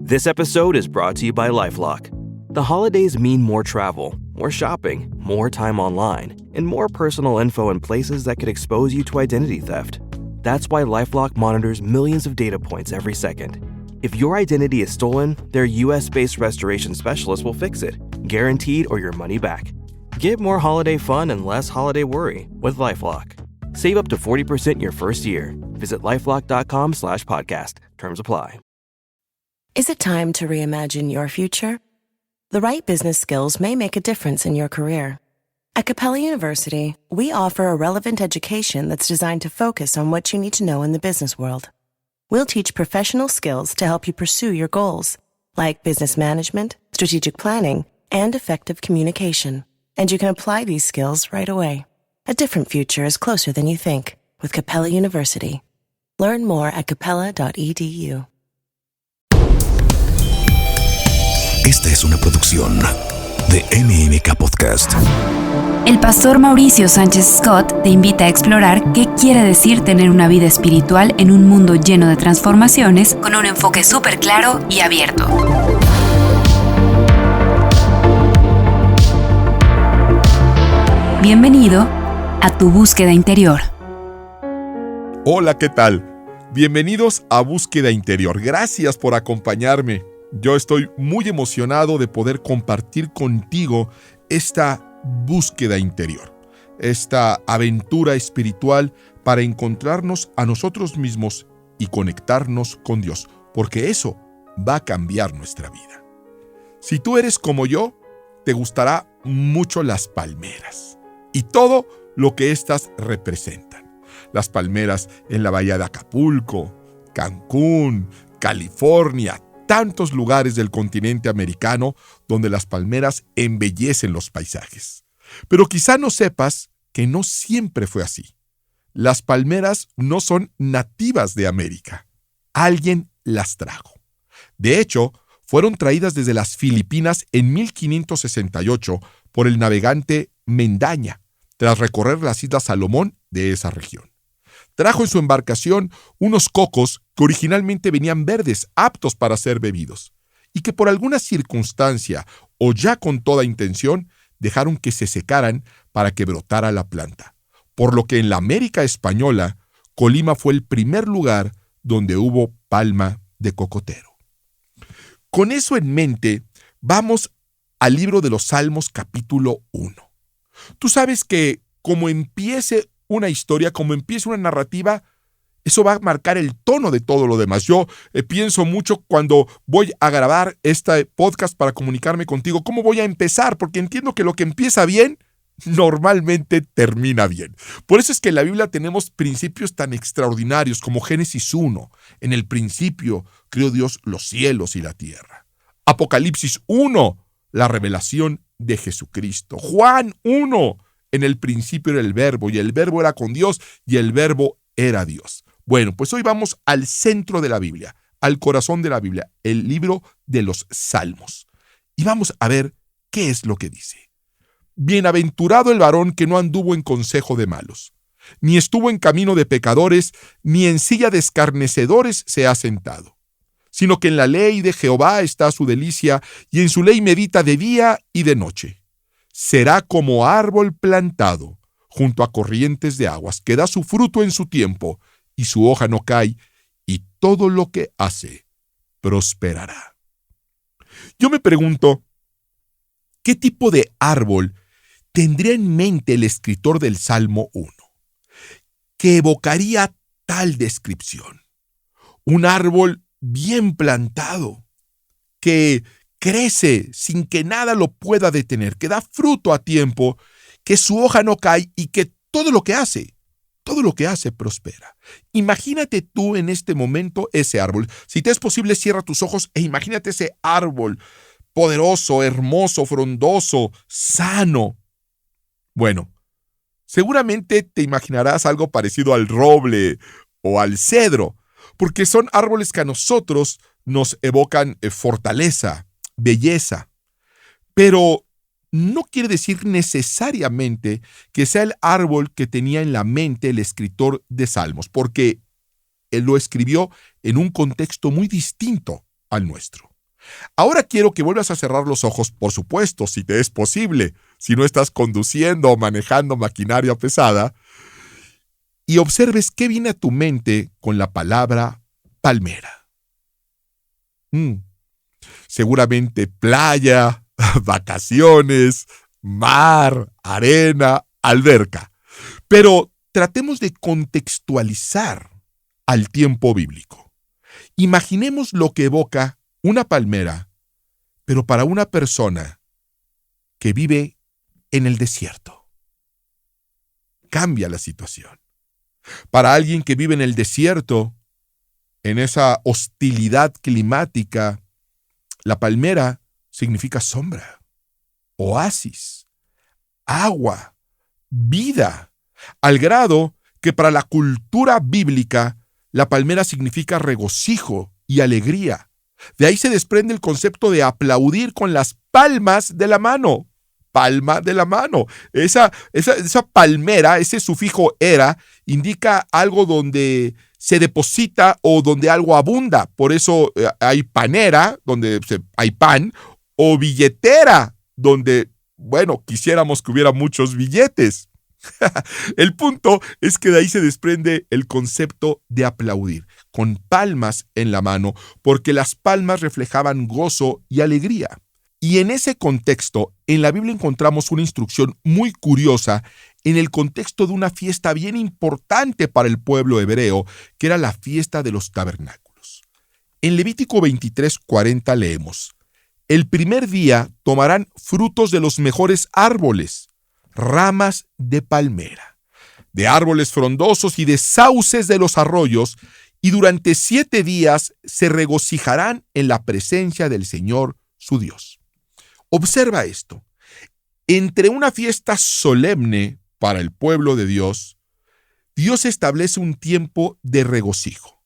This episode is brought to you by LifeLock. The holidays mean more travel, more shopping, more time online, and more personal info in places that could expose you to identity theft. That's why LifeLock monitors millions of data points every second. If your identity is stolen, their US-based restoration specialist will fix it, guaranteed or your money back. Get more holiday fun and less holiday worry with LifeLock. Save up to 40% your first year. Visit LifeLock.com/podcast. Terms apply. Is it time to reimagine your future? The right business skills may make a difference in your career. At Capella University, we offer a relevant education that's designed to focus on what you need to know in the business world. We'll teach professional skills to help you pursue your goals, like business management, strategic planning, and effective communication. And you can apply these skills right away. A different future is closer than you think with Capella University. Learn more at capella.edu. Esta es una producción de MMK Podcast. El pastor Mauricio Sánchez Scott te invita a explorar qué quiere decir tener una vida espiritual en un mundo lleno de transformaciones con un enfoque súper claro y abierto. Bienvenido a tu búsqueda interior. Hola, ¿qué tal? Bienvenidos a Búsqueda Interior. Gracias por acompañarme. Yo estoy muy emocionado de poder compartir contigo esta búsqueda interior, esta aventura espiritual para encontrarnos a nosotros mismos y conectarnos con Dios, porque eso va a cambiar nuestra vida. Si tú eres como yo, te gustará mucho las palmeras y todo lo que éstas representan. Las palmeras en la bahía de Acapulco, Cancún, California, tantos lugares del continente americano donde las palmeras embellecen los paisajes. Pero quizá no sepas que no siempre fue así. Las palmeras no son nativas de América. Alguien las trajo. De hecho, fueron traídas desde las Filipinas en 1568 por el navegante Mendaña, tras recorrer las Islas Salomón de esa región. Trajo en su embarcación unos cocos que originalmente venían verdes, aptos para ser bebidos, y que por alguna circunstancia, o ya con toda intención, dejaron que se secaran para que brotara la planta. Por lo que en la América española, Colima fue el primer lugar donde hubo palma de cocotero. Con eso en mente, vamos al libro de los Salmos capítulo 1. Tú sabes que como empiece una historia, como empieza una narrativa, eso va a marcar el tono de todo lo demás. Yo pienso mucho cuando voy a grabar este podcast para comunicarme contigo, ¿cómo voy a empezar? Porque entiendo que lo que empieza bien, normalmente termina bien. Por eso es que en la Biblia tenemos principios tan extraordinarios como Génesis 1. En el principio creó Dios los cielos y la tierra. Apocalipsis 1, la revelación de Jesucristo. Juan 1, en el principio era el Verbo, y el Verbo era con Dios, y el Verbo era Dios. Bueno, pues hoy vamos al centro de la Biblia, al corazón de la Biblia, el libro de los Salmos. Y vamos a ver qué es lo que dice. Bienaventurado el varón que no anduvo en consejo de malos, ni estuvo en camino de pecadores, ni en silla de escarnecedores se ha sentado, sino que en la ley de Jehová está su delicia, y en su ley medita de día y de noche. Será como árbol plantado junto a corrientes de aguas, que da su fruto en su tiempo, y su hoja no cae, y todo lo que hace prosperará. Yo me pregunto, ¿qué tipo de árbol tendría en mente el escritor del Salmo 1 que evocaría tal descripción? Un árbol bien plantado, que crece sin que nada lo pueda detener, que da fruto a tiempo, que su hoja no cae y que todo lo que hace prospera. Imagínate tú en este momento ese árbol. Si te es posible, cierra tus ojos e imagínate ese árbol poderoso, hermoso, frondoso, sano. Bueno, seguramente te imaginarás algo parecido al roble o al cedro, porque son árboles que a nosotros nos evocan fortaleza, belleza. Pero no quiere decir necesariamente que sea el árbol que tenía en la mente el escritor de Salmos, porque él lo escribió en un contexto muy distinto al nuestro. Ahora quiero que vuelvas a cerrar los ojos, por supuesto, si te es posible, si no estás conduciendo o manejando maquinaria pesada, y observes qué viene a tu mente con la palabra palmera. Seguramente playa, vacaciones, mar, arena, alberca. Pero tratemos de contextualizar al tiempo bíblico. Imaginemos lo que evoca una palmera, pero para una persona que vive en el desierto. Cambia la situación. Para alguien que vive en el desierto, en esa hostilidad climática, la palmera significa sombra, oasis, agua, vida, al grado que para la cultura bíblica la palmera significa regocijo y alegría. De ahí se desprende el concepto de aplaudir con las palmas de la mano. Palma de la mano. Esa palmera, ese sufijo era, indica algo donde se deposita o donde algo abunda. Por eso hay panera, donde hay pan, o billetera, donde, quisiéramos que hubiera muchos billetes. El punto es que de ahí se desprende el concepto de aplaudir, con palmas en la mano, porque las palmas reflejaban gozo y alegría. Y en ese contexto, en la Biblia encontramos una instrucción muy curiosa en el contexto de una fiesta bien importante para el pueblo hebreo, que era la fiesta de los tabernáculos. En Levítico 23:40 leemos: el primer día tomarán frutos de los mejores árboles, ramas de palmera, de árboles frondosos y de sauces de los arroyos, y durante 7 días se regocijarán en la presencia del Señor su Dios. Observa esto. Entre una fiesta solemne para el pueblo de Dios, Dios establece un tiempo de regocijo.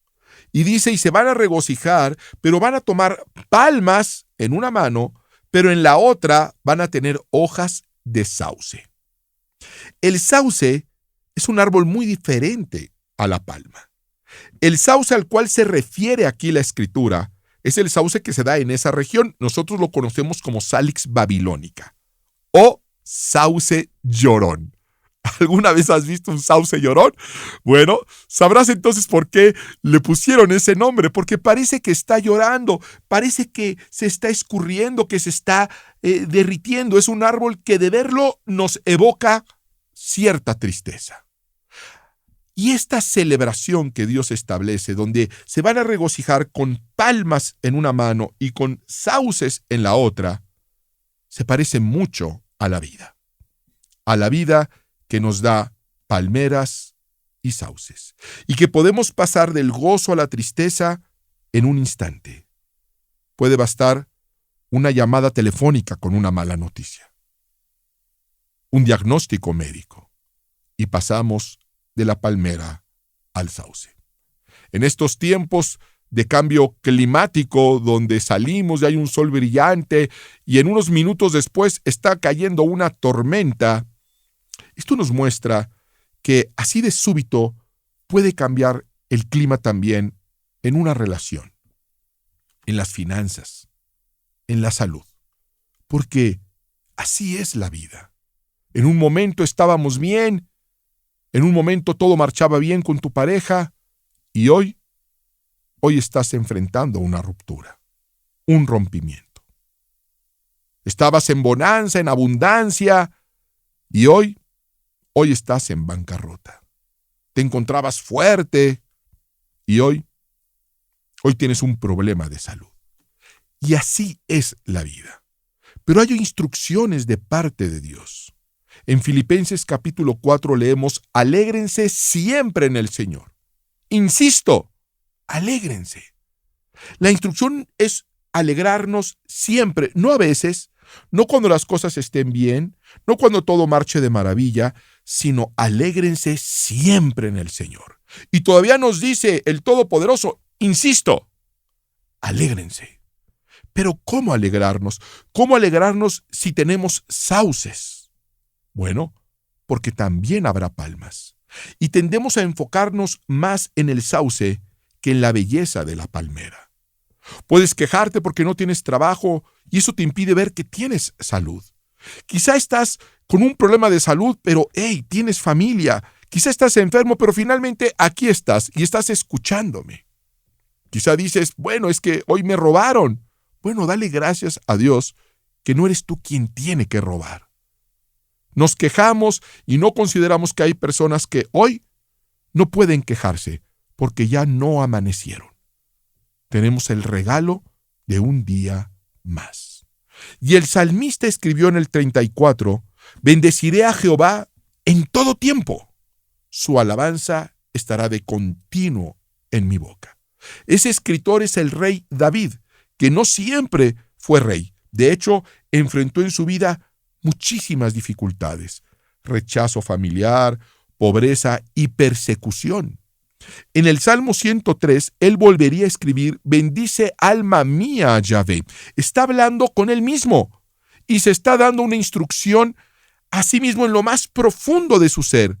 Y dice, y se van a regocijar, pero van a tomar palmas en una mano, pero en la otra van a tener hojas de sauce. El sauce es un árbol muy diferente a la palma. El sauce al cual se refiere aquí la Escritura es el sauce que se da en esa región. Nosotros lo conocemos como Salix babilónica o sauce llorón. ¿Alguna vez has visto un sauce llorón? Bueno, sabrás entonces por qué le pusieron ese nombre, porque parece que está llorando, parece que se está escurriendo, que se está derritiendo. Es un árbol que de verlo nos evoca cierta tristeza. Y esta celebración que Dios establece, donde se van a regocijar con palmas en una mano y con sauces en la otra, se parece mucho a la vida que nos da palmeras y sauces, y que podemos pasar del gozo a la tristeza en un instante. Puede bastar una llamada telefónica con una mala noticia, un diagnóstico médico, y pasamos de la palmera al sauce. En estos tiempos de cambio climático, donde salimos y hay un sol brillante y en unos minutos después está cayendo una tormenta, esto nos muestra que así de súbito puede cambiar el clima también en una relación, en las finanzas, en la salud, porque así es la vida. En un momento estábamos bien, en un momento todo marchaba bien con tu pareja, y hoy estás enfrentando una ruptura, un rompimiento. Estabas en bonanza, en abundancia, y hoy estás en bancarrota. Te encontrabas fuerte, y hoy tienes un problema de salud. Y así es la vida. Pero hay instrucciones de parte de Dios. En Filipenses capítulo 4 leemos: alégrense siempre en el Señor. Insisto, alégrense. La instrucción es alegrarnos siempre, no a veces, no cuando las cosas estén bien, no cuando todo marche de maravilla, sino alégrense siempre en el Señor. Y todavía nos dice el Todopoderoso, insisto, alégrense. Pero ¿cómo alegrarnos? ¿Cómo alegrarnos si tenemos sauces? Bueno, porque también habrá palmas. Y tendemos a enfocarnos más en el sauce que en la belleza de la palmera. Puedes quejarte porque no tienes trabajo y eso te impide ver que tienes salud. Quizá estás con un problema de salud, pero tienes familia. Quizá estás enfermo, pero finalmente aquí estás y estás escuchándome. Quizá dices, bueno, es que hoy me robaron. Bueno, dale gracias a Dios que no eres tú quien tiene que robar. Nos quejamos y no consideramos que hay personas que hoy no pueden quejarse porque ya no amanecieron. Tenemos el regalo de un día más. Y el salmista escribió en el 34, bendeciré a Jehová en todo tiempo. Su alabanza estará de continuo en mi boca. Ese escritor es el rey David, que no siempre fue rey. De hecho, enfrentó en su vida muchísimas dificultades: rechazo familiar, pobreza y persecución. En el Salmo 103, él volvería a escribir, bendice alma mía a Yahvé. Está hablando con él mismo y se está dando una instrucción a sí mismo en lo más profundo de su ser.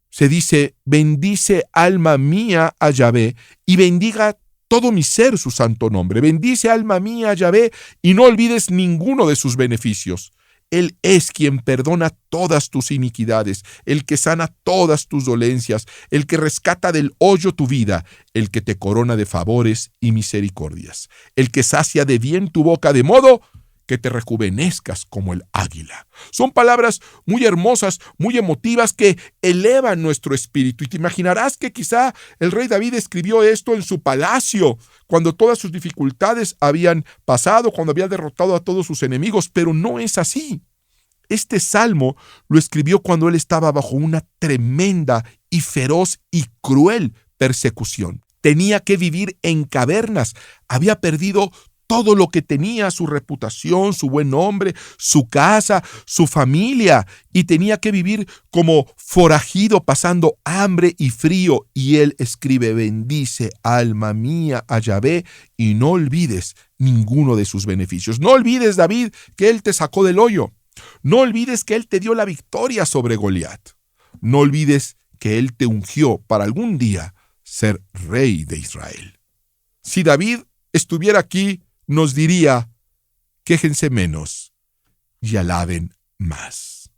Se dice, bendice alma mía a Yahvé y bendiga todo mi ser su santo nombre. Bendice alma mía a Yahvé y no olvides ninguno de sus beneficios. Él es quien perdona todas tus iniquidades, el que sana todas tus dolencias, el que rescata del hoyo tu vida, el que te corona de favores y misericordias, el que sacia de bien tu boca de modo que te rejuvenezcas como el águila. Son palabras muy hermosas, muy emotivas que elevan nuestro espíritu. Y te imaginarás que quizá el rey David escribió esto en su palacio, cuando todas sus dificultades habían pasado, cuando había derrotado a todos sus enemigos, pero no es así. Este salmo lo escribió cuando él estaba bajo una tremenda y feroz y cruel persecución. Tenía que vivir en cavernas, había perdido todo lo que tenía, su reputación, su buen nombre, su casa, su familia, y tenía que vivir como forajido, pasando hambre y frío. Y él escribe, bendice alma mía a Yahvé y no olvides ninguno de sus beneficios. No olvides, David, que él te sacó del hoyo. No olvides que él te dio la victoria sobre Goliat. No olvides que él te ungió para algún día ser rey de Israel. Si David estuviera aquí, nos diría, quéjense menos y alaben más.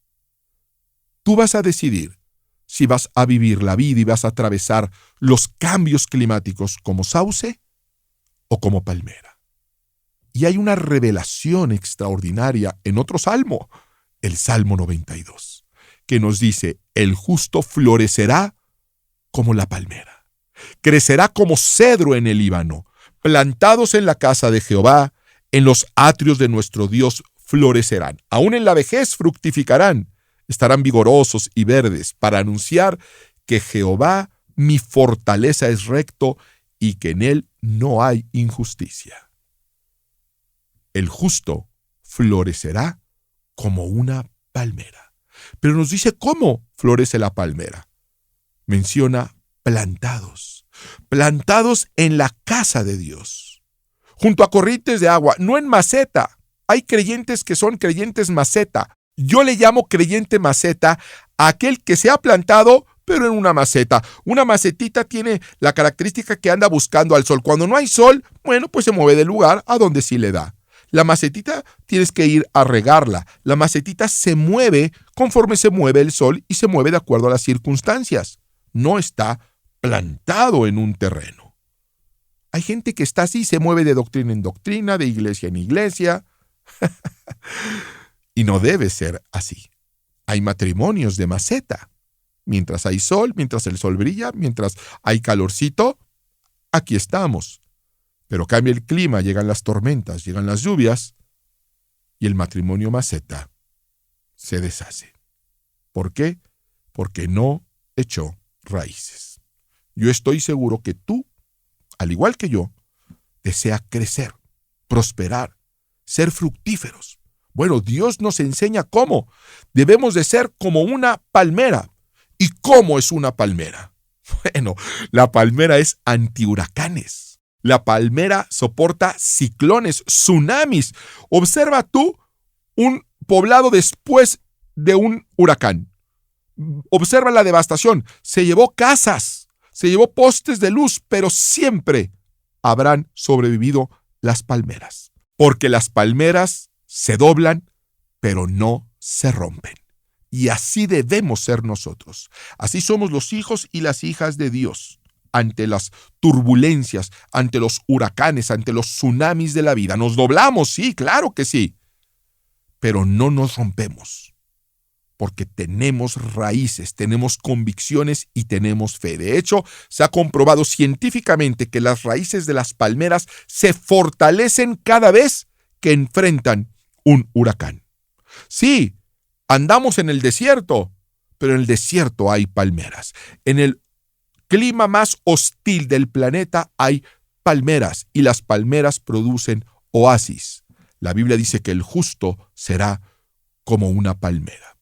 Tú vas a decidir si vas a vivir la vida y vas a atravesar los cambios climáticos como sauce o como palmera. Y hay una revelación extraordinaria en otro salmo, el Salmo 92, que nos dice, el justo florecerá como la palmera, crecerá como cedro en el Líbano. Plantados en la casa de Jehová, en los atrios de nuestro Dios florecerán. Aún en la vejez fructificarán, estarán vigorosos y verdes para anunciar que Jehová, mi fortaleza, es recto y que en él no hay injusticia. El justo florecerá como una palmera. Pero nos dice cómo florece la palmera. Menciona plantados en la casa de Dios, junto a corrientes de agua, no en maceta. Hay creyentes que son creyentes maceta. Yo le llamo creyente maceta a aquel que se ha plantado, pero en una maceta. Una macetita tiene la característica que anda buscando al sol. Cuando no hay sol, bueno, pues se mueve del lugar a donde sí le da. La macetita tienes que ir a regarla. La macetita se mueve conforme se mueve el sol y se mueve de acuerdo a las circunstancias. No está plantado en un terreno. Hay gente que está así, se mueve de doctrina en doctrina, de iglesia en iglesia. Y no debe ser así. Hay matrimonios de maceta. Mientras hay sol, mientras el sol brilla, mientras hay calorcito, aquí estamos. Pero cambia el clima, llegan las tormentas, llegan las lluvias, y el matrimonio maceta se deshace. ¿Por qué? Porque no echó raíces. Yo estoy seguro que tú, al igual que yo, desea crecer, prosperar, ser fructíferos. Bueno, Dios nos enseña cómo. Debemos de ser como una palmera. ¿Y cómo es una palmera? Bueno, la palmera es antihuracanes. La palmera soporta ciclones, tsunamis. Observa tú un poblado después de un huracán. Observa la devastación. Se llevó casas, se llevó postes de luz, pero siempre habrán sobrevivido las palmeras. Porque las palmeras se doblan, pero no se rompen. Y así debemos ser nosotros. Así somos los hijos y las hijas de Dios. Ante las turbulencias, ante los huracanes, ante los tsunamis de la vida. Nos doblamos, sí, claro que sí. Pero no nos rompemos. Porque tenemos raíces, tenemos convicciones y tenemos fe. De hecho, se ha comprobado científicamente que las raíces de las palmeras se fortalecen cada vez que enfrentan un huracán. Sí, andamos en el desierto, pero en el desierto hay palmeras. En el clima más hostil del planeta hay palmeras y las palmeras producen oasis. La Biblia dice que el justo será como una palmera.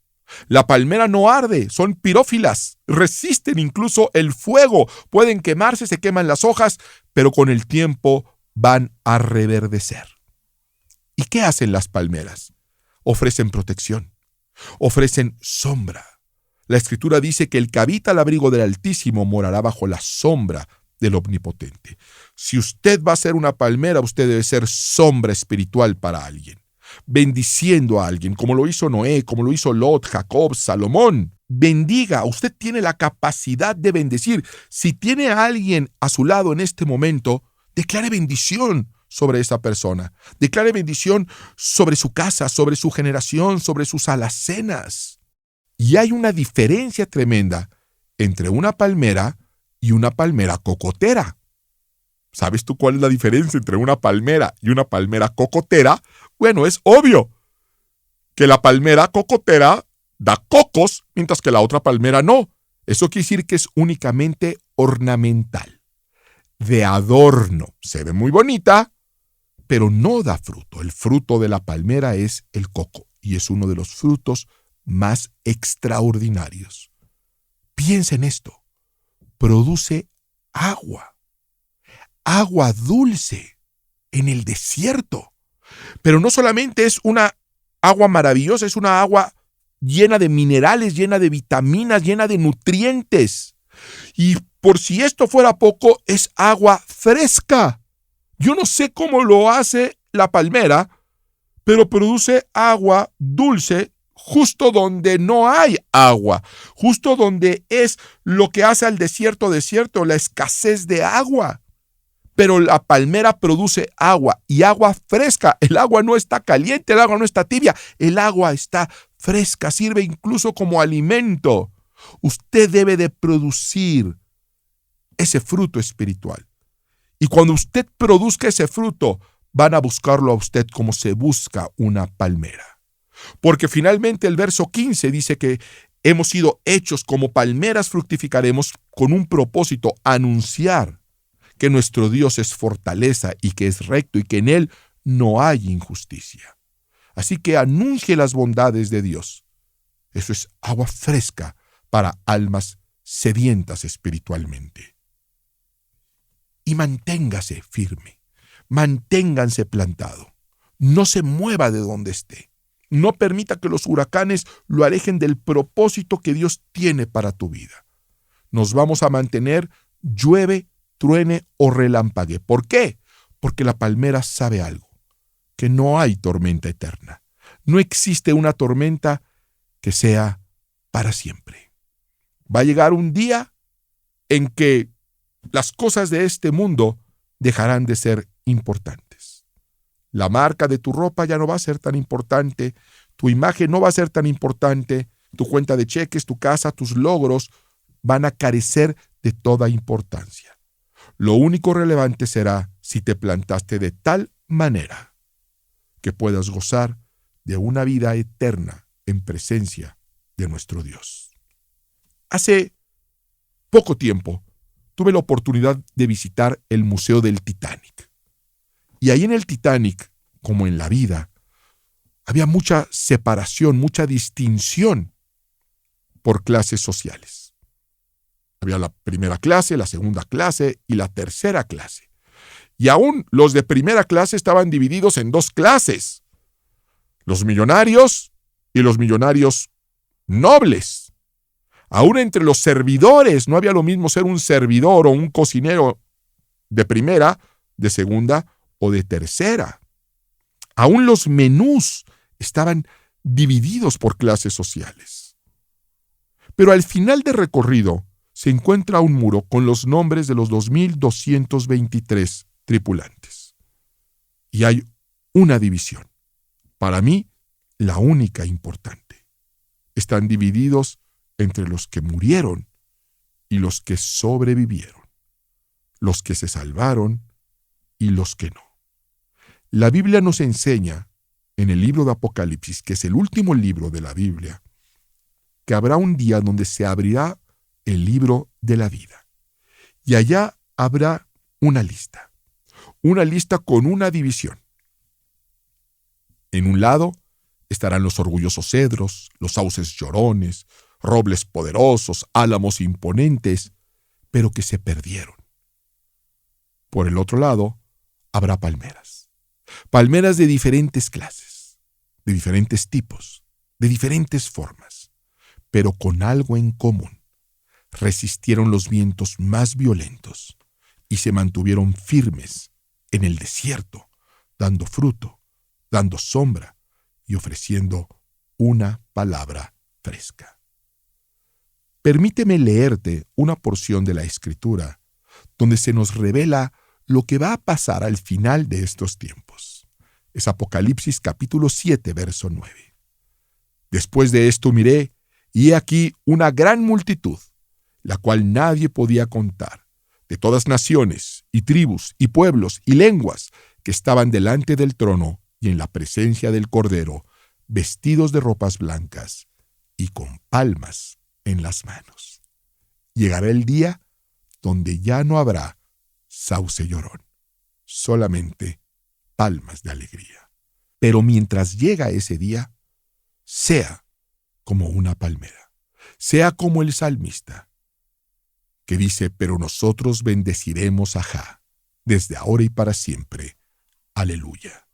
La palmera no arde, son pirófilas, resisten incluso el fuego, pueden quemarse, se queman las hojas, pero con el tiempo van a reverdecer. ¿Y qué hacen las palmeras? Ofrecen protección, ofrecen sombra. La Escritura dice que el que habita al abrigo del Altísimo morará bajo la sombra del Omnipotente. Si usted va a ser una palmera, usted debe ser sombra espiritual para alguien. Bendiciendo a alguien, como lo hizo Noé, como lo hizo Lot, Jacob, Salomón. Bendiga, usted tiene la capacidad de bendecir. Si tiene a alguien a su lado en este momento, declare bendición sobre esa persona. Declare bendición sobre su casa, sobre su generación, sobre sus alacenas. Y hay una diferencia tremenda entre una palmera y una palmera cocotera. ¿Sabes tú cuál es la diferencia entre una palmera y una palmera cocotera? Bueno, es obvio que la palmera cocotera da cocos, mientras que la otra palmera no. Eso quiere decir que es únicamente ornamental, de adorno. Se ve muy bonita, pero no da fruto. El fruto de la palmera es el coco, y es uno de los frutos más extraordinarios. Piensa en esto. Produce agua dulce en el desierto. Pero no solamente es una agua maravillosa, es una agua llena de minerales, llena de vitaminas, llena de nutrientes. Y por si esto fuera poco, es agua fresca. Yo no sé cómo lo hace la palmera, pero produce agua dulce justo donde no hay agua, justo donde es lo que hace al desierto, la escasez de agua. Pero la palmera produce agua y agua fresca. El agua no está caliente, el agua no está tibia, el agua está fresca, sirve incluso como alimento. Usted debe de producir ese fruto espiritual. Y cuando usted produzca ese fruto, van a buscarlo a usted como se busca una palmera. Porque finalmente el verso 15 dice que hemos sido hechos como palmeras, fructificaremos con un propósito, anunciar que nuestro Dios es fortaleza y que es recto y que en Él no hay injusticia. Así que anuncie las bondades de Dios. Eso es agua fresca para almas sedientas espiritualmente. Y manténgase firme, manténganse plantado. No se mueva de donde esté. No permita que los huracanes lo alejen del propósito que Dios tiene para tu vida. Nos vamos a mantener, llueve, truene o relampague. ¿Por qué? Porque la palmera sabe algo, que no hay tormenta eterna. No existe una tormenta que sea para siempre. Va a llegar un día en que las cosas de este mundo dejarán de ser importantes. La marca de tu ropa ya no va a ser tan importante, tu imagen no va a ser tan importante, tu cuenta de cheques, tu casa, tus logros van a carecer de toda importancia. Lo único relevante será si te plantaste de tal manera que puedas gozar de una vida eterna en presencia de nuestro Dios. Hace poco tiempo tuve la oportunidad de visitar el Museo del Titanic. Y ahí en el Titanic, como en la vida, había mucha separación, mucha distinción por clases sociales. Había la primera clase, la segunda clase y la tercera clase. Y aún los de primera clase estaban divididos en dos clases: los millonarios y los millonarios nobles. Aún entre los servidores no había lo mismo ser un servidor o un cocinero de primera de segunda o de tercera. Aún los menús estaban divididos por clases sociales. Pero al final del recorrido se encuentra un muro con los nombres de los 2,223 tripulantes. Y hay una división, para mí la única importante. Están divididos entre los que murieron y los que sobrevivieron, los que se salvaron y los que no. La Biblia nos enseña, en el libro de Apocalipsis, que es el último libro de la Biblia, que habrá un día donde se abrirá el libro de la vida. Y allá habrá una lista con una división. En un lado estarán los orgullosos cedros, los sauces llorones, robles poderosos, álamos imponentes, pero que se perdieron. Por el otro lado habrá palmeras de diferentes clases, de diferentes tipos, de diferentes formas, pero con algo en común. Resistieron los vientos más violentos y se mantuvieron firmes en el desierto, dando fruto, dando sombra y ofreciendo una palabra fresca. Permíteme leerte una porción de la Escritura donde se nos revela lo que va a pasar al final de estos tiempos. Es Apocalipsis capítulo 7, verso 9. Después de esto miré, y he aquí una gran multitud, la cual nadie podía contar, de todas naciones, y tribus, y pueblos, y lenguas, que estaban delante del trono y en la presencia del Cordero, vestidos de ropas blancas y con palmas en las manos. Llegará el día donde ya no habrá sauce llorón, solamente palmas de alegría. Pero mientras llega ese día, sea como una palmera, sea como el salmista, que dice: pero nosotros bendeciremos a Jah, desde ahora y para siempre. Aleluya.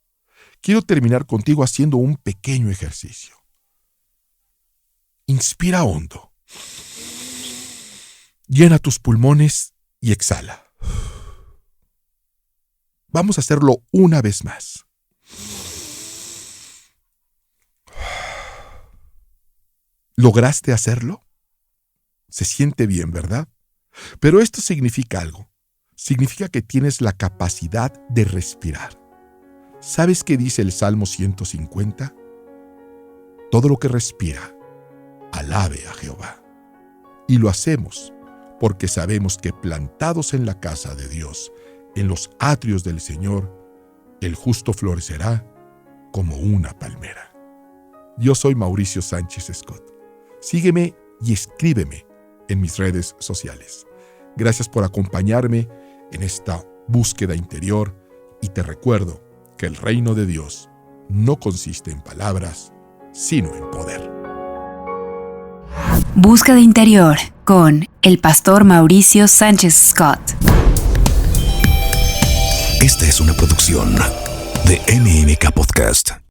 Quiero terminar contigo haciendo un pequeño ejercicio. Inspira hondo. Llena tus pulmones y exhala. Vamos a hacerlo una vez más. ¿Lograste hacerlo? Se siente bien, ¿verdad? Pero esto significa algo. Significa que tienes la capacidad de respirar. ¿Sabes qué dice el Salmo 150? Todo lo que respira, alabe a Jehová. Y lo hacemos porque sabemos que plantados en la casa de Dios, en los atrios del Señor, el justo florecerá como una palmera. Yo soy Mauricio Sánchez Scott. Sígueme y escríbeme en mis redes sociales. Gracias por acompañarme en esta búsqueda interior y te recuerdo que el reino de Dios no consiste en palabras, sino en poder. Búsqueda interior con el pastor Mauricio Sánchez Scott. Esta es una producción de MMK Podcast.